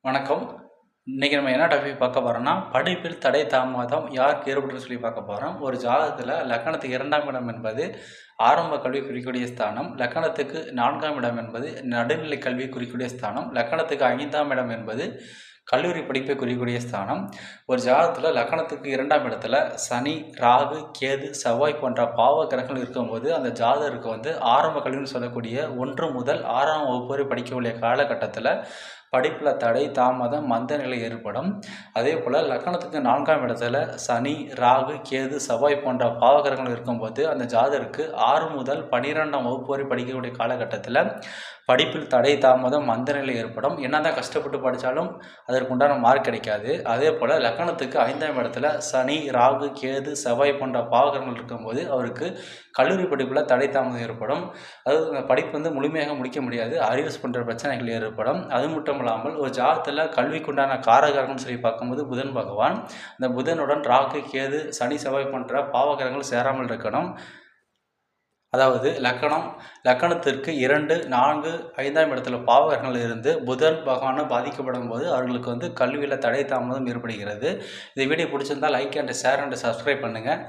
வணக்கம். இன்னைக்கு நம்ம என்ன டாபிக் பார்க்க போறோம்னா, படிப்பில் தடை தாமதம் யாருக்கு ஏற்படும்னு சொல்லி பார்க்க போறோம். ஒரு ஜாதகத்துல லக்னத்துக்கு 2ஆம் இடம் என்பது ஆரம்ப கல்வி குறிக்கக்கூடிய ஸ்தானம். லக்னத்துக்கு 4ஆம் இடம் என்பது நடுநிலை கல்வி குறிக்கக்கூடிய ஸ்தானம். லக்னத்துக்கு 5ஆம் இடம் என்பது கல்லூரி படிப்பை குறிக்கக்கூடிய ஸ்தானம். ஒரு ஜாதகத்துல லக்னத்துக்கு 2ஆம் இடத்துல சனி, ராகு, கேது, செவ்வாய் போன்ற பாவ கிரகங்கள் இருக்கும்போது அந்த ஜாதகருக்கு ஆரம்ப கல்வின்னு சொல்லக்கூடிய 1 முதல் 6ஆம் வகுப்பு வரை படிக்கக்கூடிய காலகட்டத்தில் படிப்பில் தடை தாமதம் மந்த நிலை ஏற்படும். அதே போல் லக்னத்துக்கு 4ஆம் இடத்துல சனி, ராகு, கேது, செவ்வாய் போன்ற பாவகிரகங்கள் இருக்கும்போது அந்த ஜாதகருக்கு 6 முதல் 12ஆம் வகுப்பு வரை படிக்கக்கூடிய காலகட்டத்தில் படிப்பில் தடை தாமதம் மந்த நிலை ஏற்படும். என்னதான் கஷ்டப்பட்டு படித்தாலும் அதற்குண்டான மார்க் கிடைக்காது. அதே போல் லக்னத்துக்கு 5ஆம் இடத்துல சனி, ராகு, கேது, செவ்வாய் போன்ற பாவகிரகங்கள் இருக்கும்போது அவருக்கு கல்லூரி படிப்பில் தடை தாமதம் ஏற்படும். அதாவது படிப்பு முழுமையாக முடிக்க முடியாது. அரியர்ஸ் போன்ற பிரச்சனைகள் ஏற்படும். அது மட்டும் இல்லாமல் ஒரு ஜாதகத்தில் கல்விக்குண்டான காரகர்கள்னு சொல்லி பார்க்கும்போது புதன் பகவான், அந்த புதனுடன் ராகு, கேது, சனி, செவ்வாய் போன்ற பாவகிரகங்கள் சேராமல் இருக்கணும். அதாவது லக்கணத்திற்கு 2, 4, 5ஆம் இடத்துல பாவகிரகங்கள் இருந்து புதன் பகவான பாதிக்கப்படும் போது அவர்களுக்கு கல்வியில் தடை தாமதம் ஏற்படுகிறது. இந்த வீடியோ பிடிச்சிருந்தால் like and share and subscribe பண்ணுங்கள்.